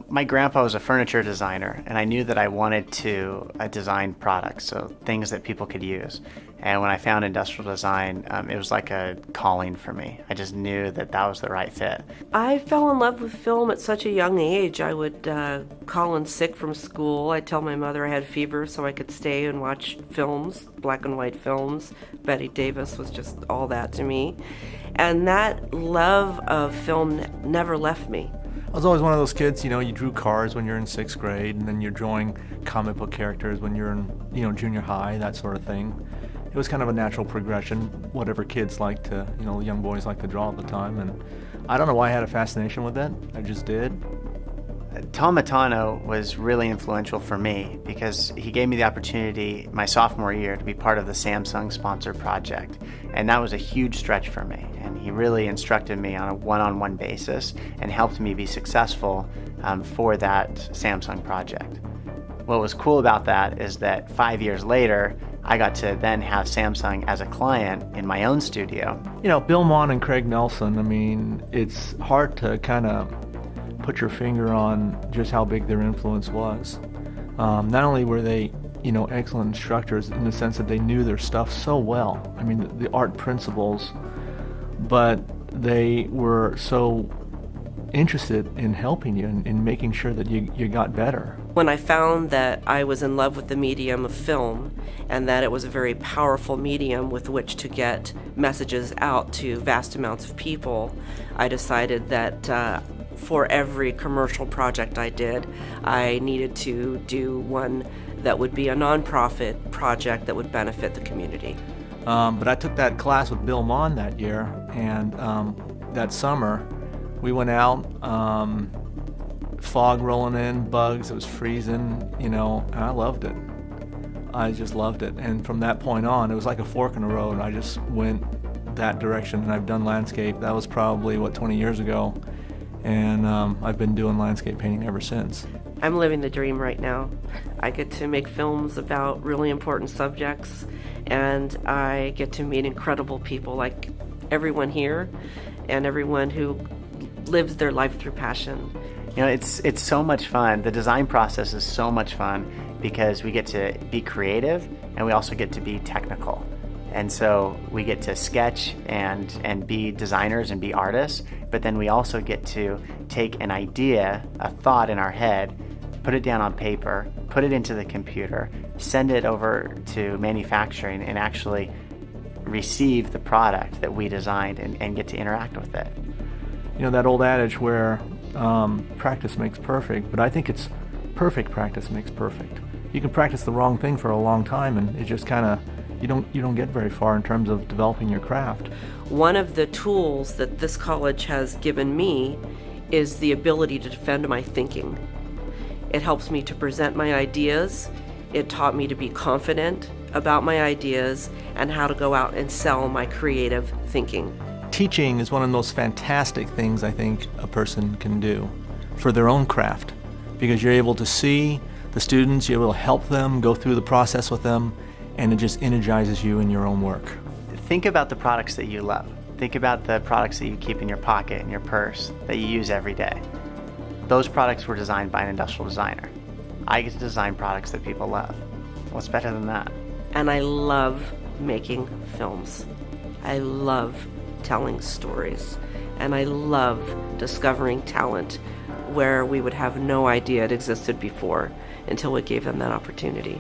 My grandpa was a furniture designer, and I knew that I wanted to design products, so things that people could use. And when I found industrial design, it was like a calling for me. I just knew that that was the right fit. I fell in love with film at such a young age. I would call in sick from school. I'd tell my mother I had fever so I could stay and watch films, black and white films. Betty Davis was just all that to me. And that love of film never left me. I was always one of those kids, you drew cars when you're in 6th grade, and then you're drawing comic book characters when you're in, junior high, that sort of thing. It was kind of a natural progression, whatever kids like to, young boys like to draw at the time, and I don't know why I had a fascination with it, I just did. Tom Matano was really influential for me because he gave me the opportunity my sophomore year to be part of the Samsung sponsored project, and that was a huge stretch for me, and he really instructed me on a one-on-one basis and helped me be successful for that Samsung project. What was cool about that is that 5 years later I got to then have Samsung as a client in my own studio. Bill Mon and Craig Nelson, it's hard to kind of put your finger on just how big their influence was. Not only were they, excellent instructors in the sense that they knew their stuff so well, the art principles, but they were so interested in helping you and in making sure that you got better. When I found that I was in love with the medium of film and that it was a very powerful medium with which to get messages out to vast amounts of people, I decided that for every commercial project I did, I needed to do one that would be a nonprofit project that would benefit the community. But I took that class with Bill Mon that year, and that summer we went out, fog rolling in, bugs, it was freezing, and I loved it. I just loved it. And from that point on, it was like a fork in the road. I just went that direction, and I've done landscape. That was probably, 20 years ago. And I've been doing landscape painting ever since. I'm living the dream right now. I get to make films about really important subjects, and I get to meet incredible people like everyone here and everyone who lives their life through passion. It's so much fun. The design process is so much fun because we get to be creative and we also get to be technical. And so we get to sketch and be designers and be artists, but then we also get to take an idea, a thought in our head, put it down on paper, put it into the computer, send it over to manufacturing, and actually receive the product that we designed and get to interact with it. That old adage where practice makes perfect, but I think it's perfect practice makes perfect. You can practice the wrong thing for a long time, and it just kind of you don't get very far in terms of developing your craft. One of the tools that this college has given me is the ability to defend my thinking. It helps me to present my ideas. It taught me to be confident about my ideas and how to go out and sell my creative thinking. Teaching is one of the most fantastic things I think a person can do for their own craft, because you're able to see the students, you're able to help them, go through the process with them, and it just energizes you in your own work. Think about the products that you love. Think about the products that you keep in your pocket, in your purse, that you use every day. Those products were designed by an industrial designer. I get to design products that people love. What's better than that? And I love making films. I love telling stories. And I love discovering talent where we would have no idea it existed before until we gave them that opportunity.